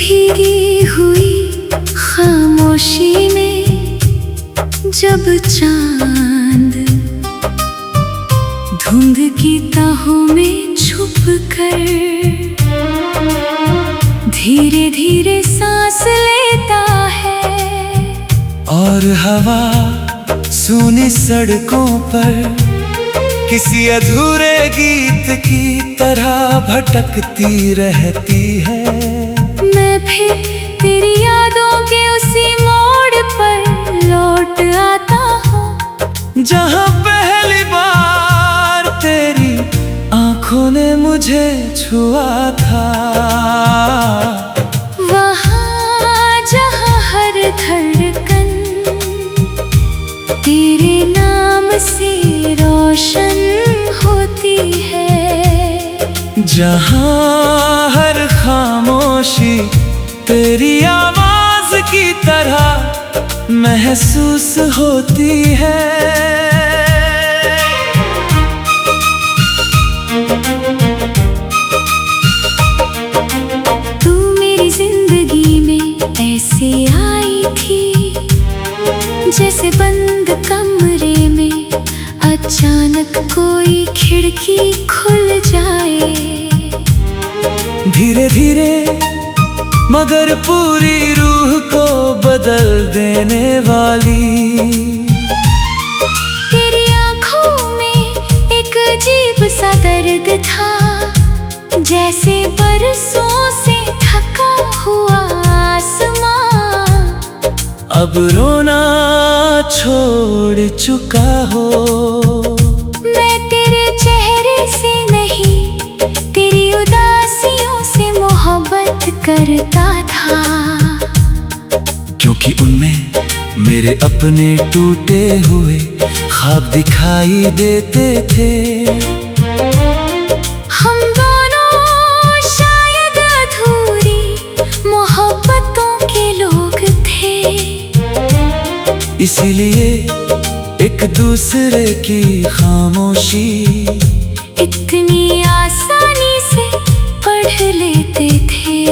भीगी हुई खामोशी में जब चांद धुंध की ताहों में छुप कर धीरे धीरे सांस लेता है, और हवा सूनी सड़कों पर किसी अधूरे गीत की तरह भटकती रहती है। मैं फिर तेरी यादों के उसी मोड़ पर लौट आता हूँ जहाँ पहली बार तेरी आंखों ने मुझे छुआ था, वहाँ जहाँ हर धड़कन तेरे नाम से रोशन होती है, जहाँ हर खामोशी तेरी आवाज की तरह महसूस होती है। तू मेरी जिंदगी में ऐसे आई थी जैसे बंद कमरे में अचानक कोई खिड़की खुल जाए, धीरे धीरे मगर पूरी रूह को बदल देने वाली। तेरी आंखों में एक अजीब सा दर्द था, जैसे बरसों से थका हुआ आसमां अब रोना छोड़ चुका हो। मैं तेरे चेहरे से नहीं तेरी उदासियों से मोहब्बत करता था, क्योंकि उनमें मेरे अपने टूटे हुए ख्वाब दिखाई देते थे। हम दोनों शायद अधूरी मोहब्बतों के लोग थे, इसीलिए एक दूसरे की खामोशी इतनी आसानी से पढ़ लेते थे।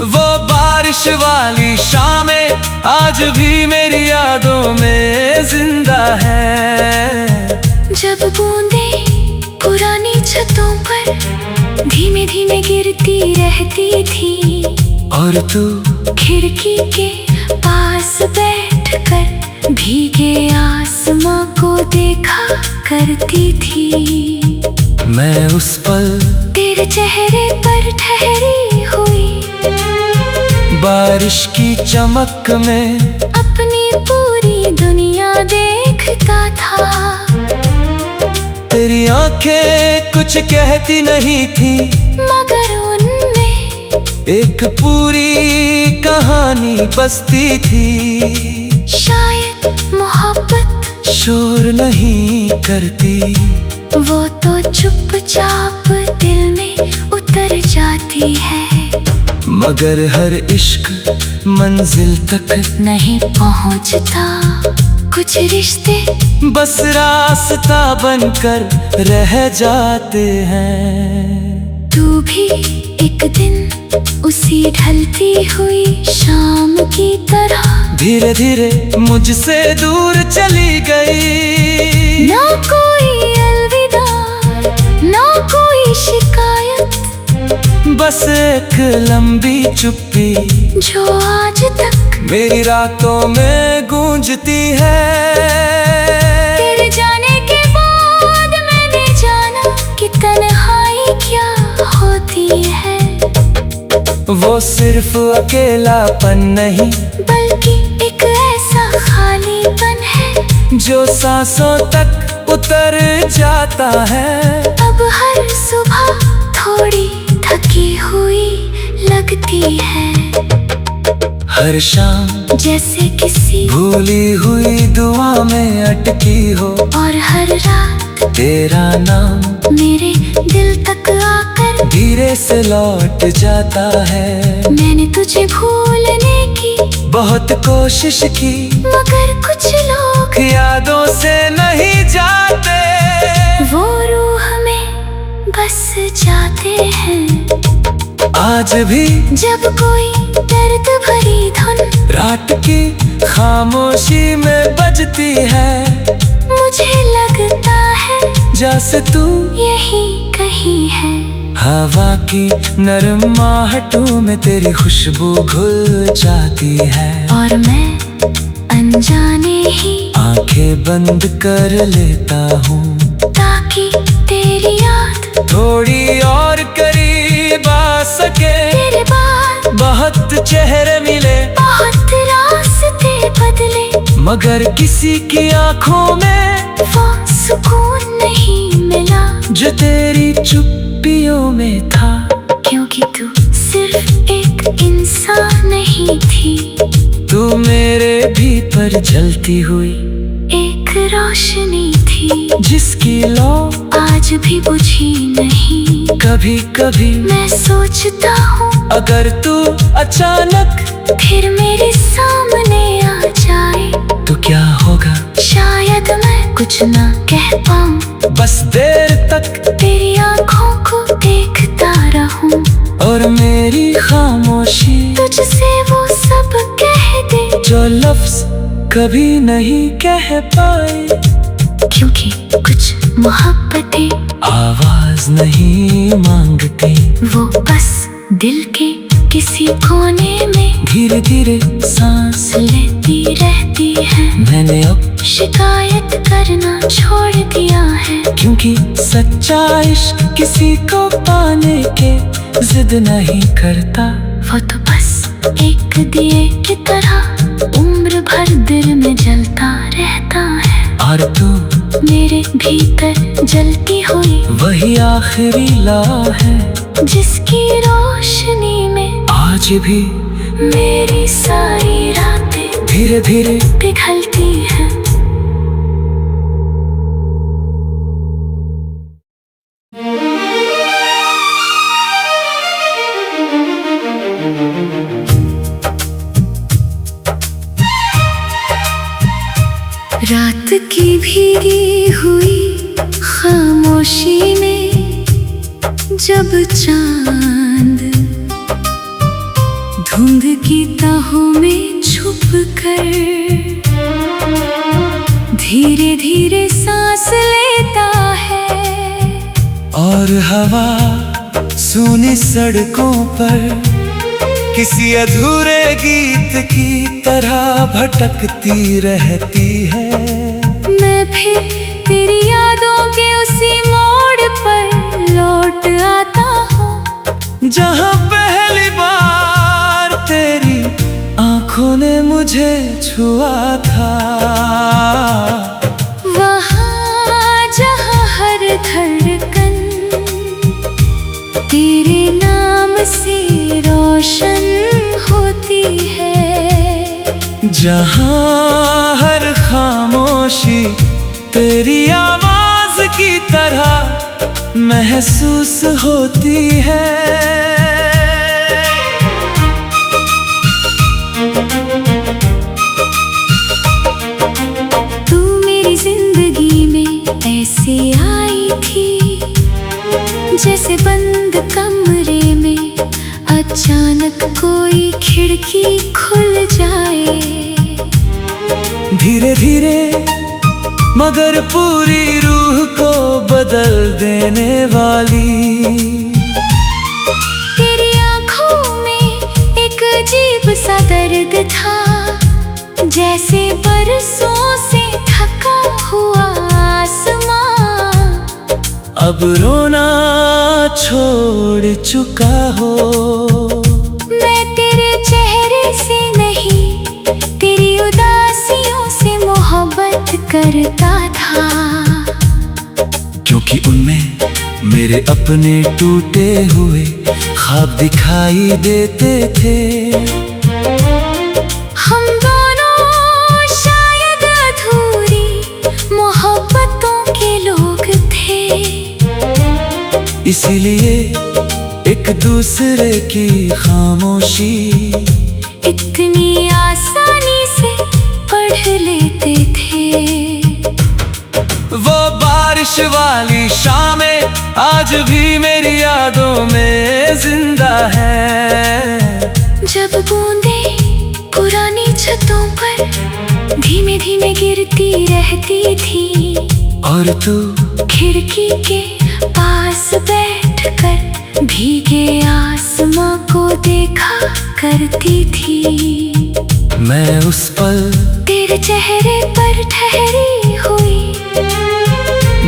वो बारिश वाली शामें आज भी मेरी यादों में जिंदा है, जब बूंदें पुरानी छतों पर धीमे धीमे गिरती रहती थी, और तू खिड़की के पास बैठकर भीगे आसमां को देखा करती थी। मैं उस पल तेरे चेहरे पर ठहरी हुई बारिश की चमक में अपनी पूरी दुनिया देखता था। तेरी आंखें कुछ कहती नहीं थी, मगर उनमें एक पूरी कहानी बसती थी। शायद मोहब्बत शोर नहीं करती, वो तो चुपचाप दिल में उतर जाती है, मगर हर इश्क मंजिल तक नहीं पहुंचता। कुछ रिश्ते बस रास्ता बनकर रह जाते हैं। तू भी एक दिन उसी ढलती हुई शाम की तरह धीरे धीरे मुझसे दूर चली गई। ना कोई अलविदा ना कोई शिकायत, बस एक लंबी चुप्पी जो आज तक मेरी रातों में गूंजती है। तेरे जाने के बाद मैंने जाना कि तन्हाई क्या होती है, वो सिर्फ अकेलापन नहीं बल्कि एक ऐसा खालीपन है जो सांसों तक उतर जाता है। अब हर सुबह थोड़ी थकी हुई लगती है, हर शाम जैसे किसी भूली हुई दुआ में अटकी हो, और हर रात तेरा नाम मेरे दिल तक आकर धीरे से लौट जाता है। मैंने तुझे भूलने की बहुत कोशिश की, मगर कुछ लोग यादों से नहीं जाते, वो रूह में बस जाते हैं। आज भी जब कोई दर्द भरी धुन रात की खामोशी में बजती है, मुझे लगता है जैसे तू यही कहीं है। हवा की नरम आहटों में तेरी खुशबू घुल जाती है, और मैं अनजाने ही आंखें बंद कर लेता हूँ ताकि तेरी याद थोड़ी और करीब आ सके। तेरे बाद बहुत चेहरे मिले, बहुत रास्ते बदले, मगर किसी की आंखों में वो सुकून नहीं मिला जो तेरी चुप्पियों में था। क्योंकि तू सिर्फ एक इंसान नहीं थी, तू मेरे भीतर जलती हुई एक रोशनी थी जिसकी लौ आज भी बुझी नहीं। कभी कभी मैं सोचता हूँ अगर तू अचानक फिर मेरे सामने आ जाए तो क्या होगा। शायद मैं कुछ ना कह पाऊँ, बस देर तक तेरी आंखों को देखता रहूं और मेरी खामोशी तुझसे वो सब कह दे जो लफ्ज कभी नहीं कह पाए। क्योंकि कुछ मोहब्बतें आवाज नहीं मांगती, वो बस दिल के किसी कोने में धीरे धीरे सांस लेती रहती है। मैंने अब शिकायत करना छोड़ दिया है, क्योंकि सच्चा इश्क किसी को पाने के जिद नहीं करता। वो तो बस एक दिए की तरह उम्र भर दिल में जलता रहता है। और तू मेरे भीतर जलती हुई वही आखिरी ला है जिसकी रोशनी में आज भी मेरी सारी रातें धीरे धीरे पिघलती हैं। रात की भीगी हुई खामोशी में जब चांद धुंध की तहों में छुप कर धीरे धीरे सांस लेता है, और हवा सूनी सड़कों पर किसी अधूरे गीत की तरह भटकती रहती है। मैं फिर तेरी यादों के उसी मोड़ पर लौट आता हूँ जहाँ पहली बार तेरी आंखों ने मुझे छुआ था, वहाँ जहाँ हर धड़कन तेरे नाम से रोशन होती है, जहाँ हर खामोशी तेरी आवाज की तरह महसूस होती है। तू मेरी जिंदगी में ऐसे आई थी जैसे बंद कमरे में अचानक कोई खिड़की खुल जाए। धीरे धीरे मगर पूरी रूह को बदल देने वाली तेरी आंखों में एक अजीब सा दर्द था, जैसे बरसों से थका हुआ आसमां अब रोना छोड़ चुका हो। मैं तेरे चेहरे से नहीं तेरी उदासियों से मोहब्बत करता था, क्योंकि उनमें मेरे अपने टूटे हुए ख्वाब दिखाई देते थे। हम दोनों शायद अधूरी मोहब्बतों के लोग थे, इसीलिए एक दूसरे की खामोशी इतनी आसानी से पढ़ लेते थे। वो बात बारिश वाली शामें आज भी मेरी यादों में जिंदा है। जब बूंदें पुरानी छतों पर धीमे धीमे गिरती रहती थी और तू खिड़की के पास बैठकर भीगे आसमां को देखा करती थी। मैं उस पल तेरे चेहरे पर ठहरी हुई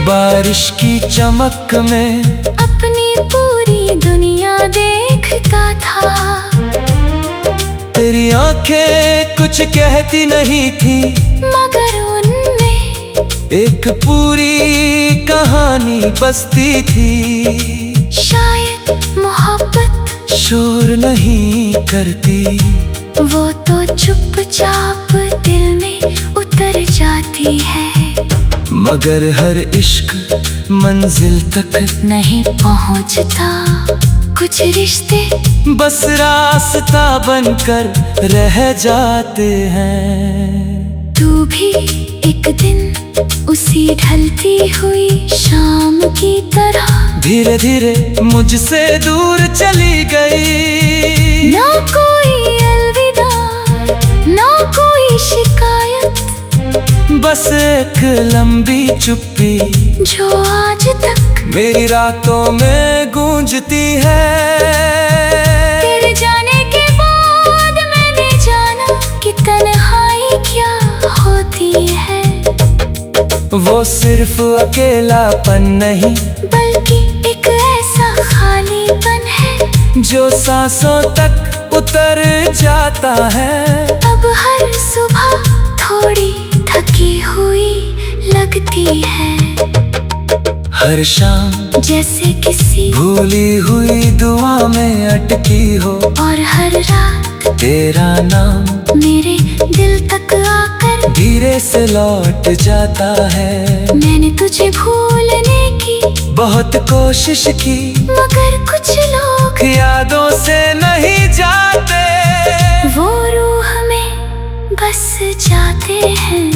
बारिश की चमक में अपनी पूरी दुनिया देखता था। तेरी आंखें कुछ कहती नहीं थी मगर उनमें एक पूरी कहानी बसती थी। शायद मोहब्बत शोर नहीं करती, वो तो चुपचाप दिल में उतर जाती है। मगर हर इश्क मंजिल तक नहीं पहुंचता, कुछ रिश्ते बस रास्ता बनकर रह जाते हैं। तू भी एक दिन उसी ढलती हुई शाम की तरह धीरे धीरे मुझसे दूर चली गई। ना कोई अलविदा, ना कोई शिकायत, बस एक लंबी चुप्पी जो आज तक मेरी रातों में गूंजती है। तेरे जाने के बाद मैंने जाना कि तन्हाई क्या होती है। वो सिर्फ अकेलापन नहीं बल्कि एक ऐसा खालीपन है जो सांसों तक उतर जाता है। अब हर सुबह थोड़ी थकी हुई लगती है। हर शाम जैसे किसी भूली हुई दुआ में अटकी हो और हर रात तेरा नाम मेरे दिल तक आकर धीरे से लौट जाता है। मैंने तुझे भूलने की बहुत कोशिश की मगर कुछ लोग यादों से नहीं जाते। वो रूह में बस जाते हैं।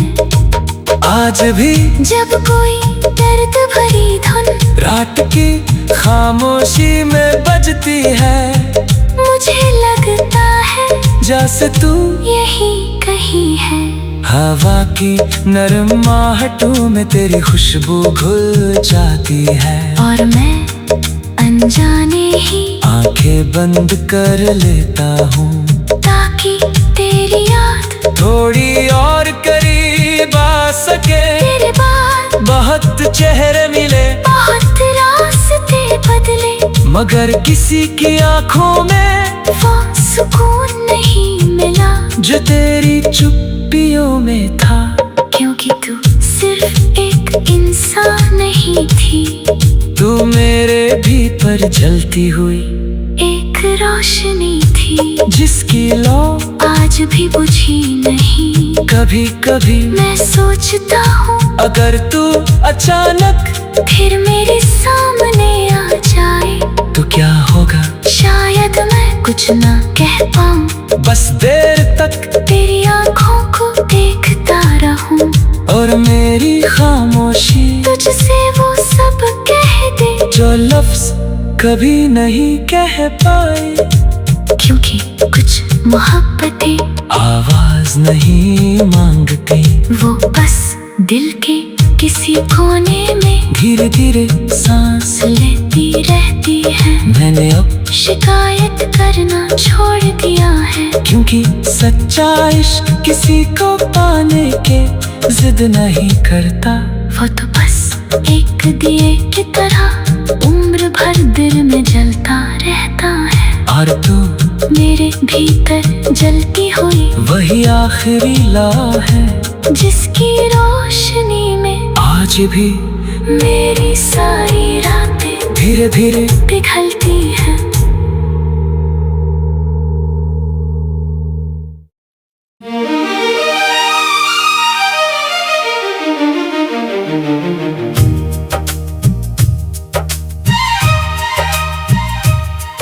आज भी जब कोई दर्द भरी धुन रात की खामोशी में बजती है, मुझे लगता है जैसे तू यही कहीं है। हवा की नरम आहटों में तेरी खुशबू घुल जाती है और मैं अनजाने ही आंखें बंद कर लेता हूँ ताकि तेरी याद थोड़ी और करीब आ सके। तेरे बाद बहुत चेहरे मिले बहुत रास्ते बदले मगर किसी की आंखों में वो सुकून नहीं मिला जो तेरी चुप्पियों में था। क्योंकि तू सिर्फ एक इंसान नहीं थी, तू मेरे भीतर जलती हुई एक रोशनी थी जिसकी लौ आज भी बुझी नहीं। कभी कभी मैं सोचता हूँ अगर तू अचानक फिर मेरे सामने आ जाए तो क्या होगा। शायद मैं कुछ ना कह पाऊँ, बस देर तक तेरी आंखों को देखता रहूं और मेरी खामोशी तुझसे वो सब कह दे जो लफ्ज कभी नहीं कह पाए। क्योंकि कुछ मोहब्बतें आवाज नहीं मांगती, वो बस दिल के किसी कोने में धीरे धीरे सांस लेती रहती है। मैंने अब शिकायत करना छोड़ दिया है, क्योंकि सच्चा इश्क किसी को पाने के जिद नहीं करता। वो तो बस एक दिए की तरह उम्र भर दिल में जलता रहता है। और तू मेरे भीतर जलती हुई वही आखिरी लौ है जिसकी रोशनी में आज भी मेरी सारी रातें धीरे धीरे पिघलती हैं।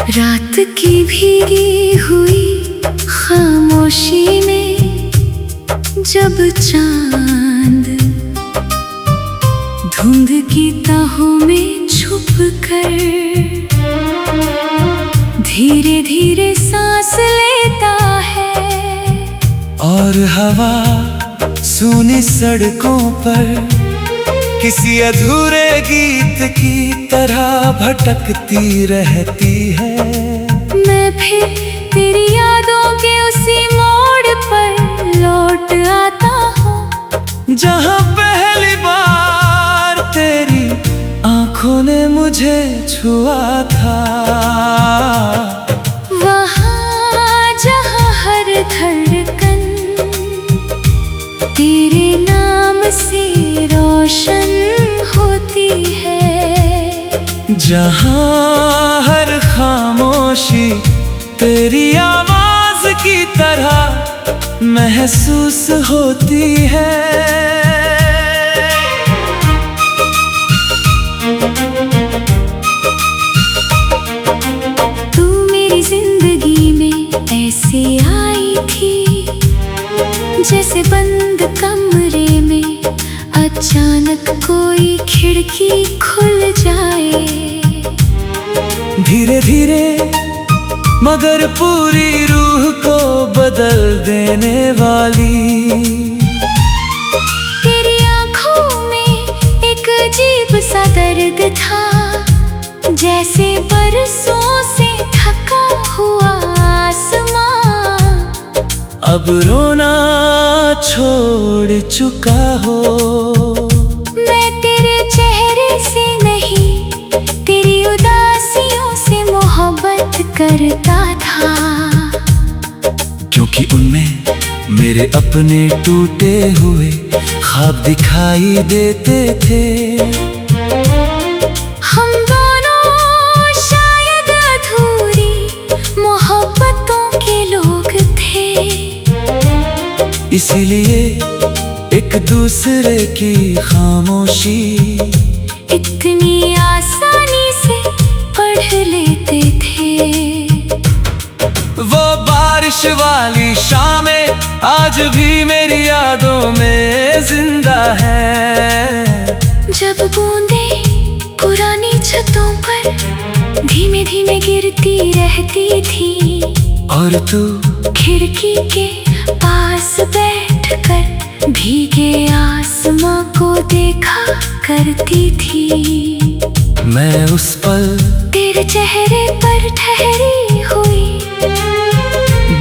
रात की भीगी हुई खामोशी में जब चांद बूंद की तहों में छुप कर धीरे धीरे सांस लेता है। और हवा सूनी सड़कों पर किसी अधूरे गीत की तरह भटकती रहती है। मैं फिर तेरी यादों के उसी मोड़ पर लौट आता हूँ जहाँ पहली बार तेरी आंखों ने मुझे छुआ था। वहाँ जहाँ हर धड़कन तेरे नाम से रोशन होती है। जहाँ हर खामोशी तेरी आवाज की तरह महसूस होती है। तू मेरी जिंदगी में ऐसे आई थी जैसे बंद कमरे में अचानक कोई खिड़की खुल जाए। धीरे धीरे मगर पूरी रूह को बदल देने वाली तेरी आंखों में एक अजीब सा दर्द था, जैसे बरसों से थका हुआ आसमां अब रोना छोड़ चुका हो। मैं तेरे चेहरे से नहीं तेरी उदासियों से मोहब्बत करता था। क्योंकि उनमें मेरे अपने टूटे हुए ख्वाब दिखाई देते थे। हम दोनों शायद अधूरी मोहब्बतों के लोग थे, इसीलिए एक दूसरे की खामोशी इतनी आसानी से पढ़ लेते थे। वो बारिश वाली शामें आज भी मेरी यादों में जिंदा है। जब बूंदें पुरानी छतों पर धीमे धीमे गिरती रहती थी और तू खिड़की के पास बैठकर भीगे आसमां को देखा करती थी। मैं उस पल तेरे चेहरे पर ठहरी हुई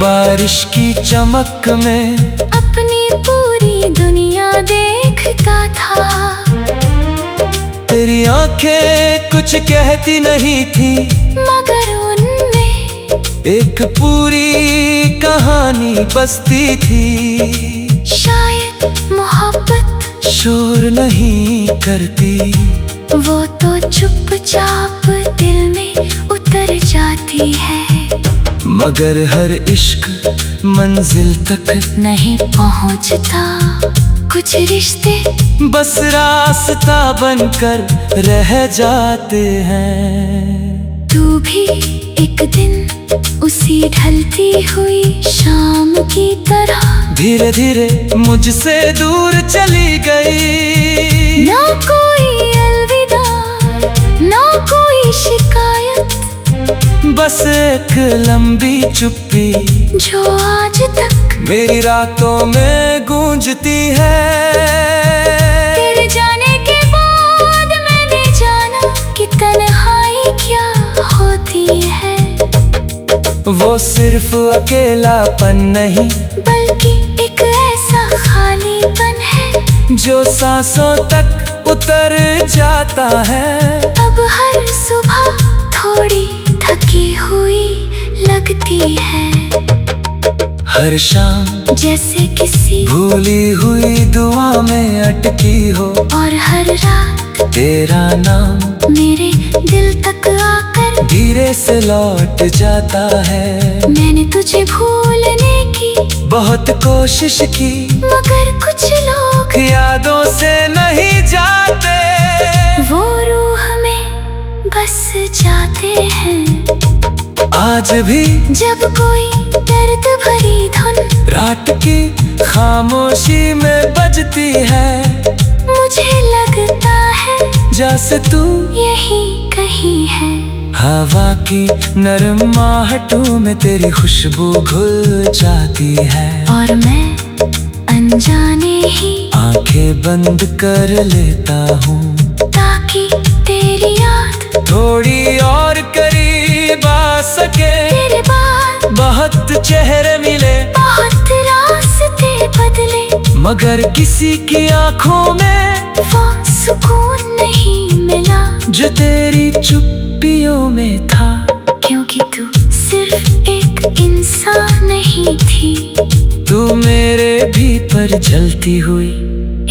बारिश की चमक में अपनी पूरी दुनिया देखता था। तेरी आंखें कुछ कहती नहीं थी, मगर उनमें एक पूरी कहानी बसती थी। शायद मोहब्बत शोर नहीं करती, वो तो चुपचाप दिल में उतर जाती है। मगर हर इश्क मंजिल तक नहीं पहुंचता, कुछ रिश्ते बस रास्ता बनकर रह जाते हैं। तू भी एक दिन उसी ढलती हुई शाम की तरह धीरे धीरे मुझसे दूर चली गई। ना कोई अलविदा, ना कोई शिकायत, बस एक लंबी चुप्पी जो आज तक मेरी रातों में गूंजती है। तेरे जाने के बाद मैंने जाना कि तन्हाई क्या होती है। वो सिर्फ अकेलापन नहीं, बल्कि एक ऐसा खालीपन है जो सांसों तक उतर जाता है। अब हर सुबह थोड़ी थकी हुई लगती है, हर शाम जैसे किसी भूली हुई दुआ में अटकी हो। और हर रात तेरा नाम मेरे दिल तक आकर धीरे से लौट जाता है। मैंने तुझे भूलने की बहुत कोशिश की, मगर कुछ लोग यादों से नहीं जाते। वो रूह में बस जाते हैं। आज भी जब कोई दर्द भरी धुन रात की खामोशी में बजती है, मुझे लगता है जा से तू यही कहीं है। हवा की नरम आहटों में तेरी खुशबू घुल जाती है, और मैं अनजाने ही आंखें बंद कर लेता हूँ, ताकि तेरी याद थोड़ी और करीब आ सके। तेरे बाद बहुत चेहरे मिले, बहुत रास्ते बदले, मगर किसी की आंखों में वो सुकून नहीं मिला जो तेरी चुप्पियों में था। क्योंकि तू सिर्फ एक इंसान नहीं थी, तू मेरे भीतर जलती हुई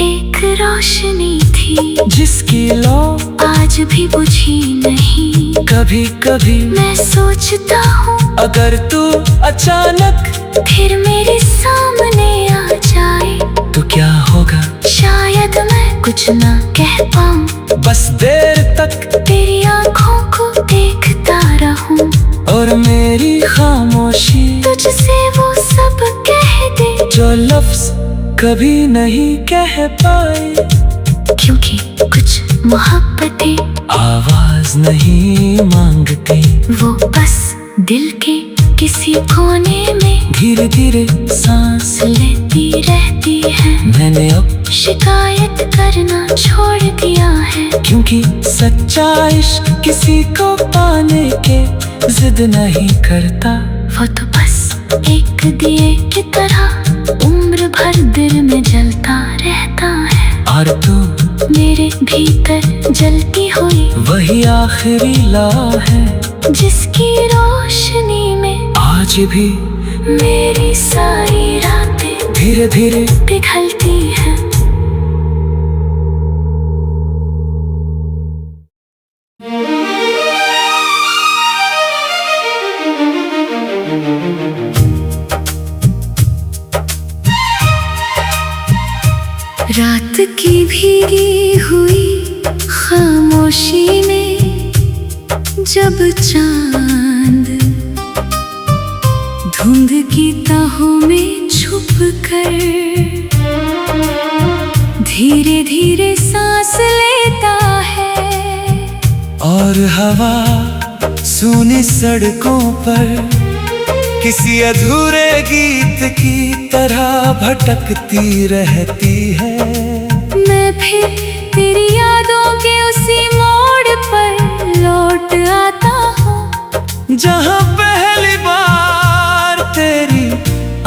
एक रोशनी थी, जिसकी लौ आज भी बुझी नहीं। कभी कभी मैं सोचता हूँ अगर तू अचानक फिर मेरे सामने आ जाए, तो क्या होगा? शायद मैं कुछ ना कह पाऊँ, बस देर तक तेरी आंखों को देखता रहूं, और मेरी खामोशी तुझसे वो सब कह दे जो लफ्ज कभी नहीं कह पाए। क्योंकि कुछ मोहब्बतें आवाज नहीं मांगती, वो बस दिल के किसी कोने में धीरे धीरे सांस लेती रहती है। मैंने अब शिकायत करना छोड़ दिया है, क्योंकि सच्चा इश्क किसी को पाने के जिद नहीं करता। वो तो बस एक दिए की तरह उम्र भर दिल में जलता रहता है, और तू मेरे भीतर जलती हुई वही आखिरी ला है, जिसकी रोशनी में आज भी मेरी सारी रातें धीरे धीरे पिघलती हैं। रात की भीगी हुई खामोशी में जब चांद धुंध की तहों में छुप कर धीरे धीरे सांस लेता है, और हवा सूनी सड़कों पर किसी अधूरे गीत की तरह भटकती रहती है। मैं फिर तेरी यादों के उसी मोड़ पर लौट आता हूँ, जहाँ पहली बार तेरी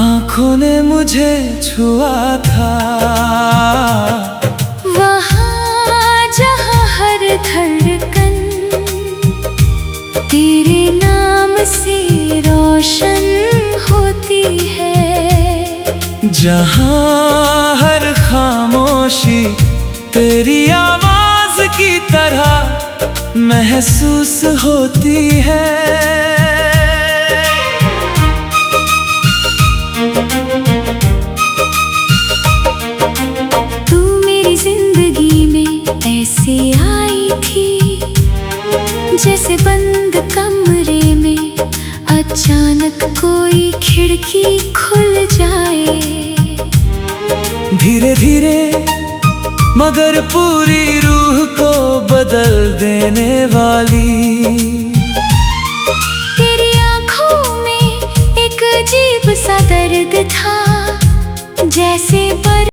आंखों ने मुझे छुआ था, वहाँ जहाँ हर धड़कन तेरे नाम से रोशन होती है, जहाँ हर खामोशी तेरी आवाज की तरह महसूस होती है। तू मेरी जिंदगी में ऐसे आई थी, जैसे बंद कमरे में अचानक कोई खिड़की खुल जाए। धीरे धीरे मगर पूरी रूह को बदल देने वाली तेरी आंखों में एक अजीब सा दर्द था, जैसे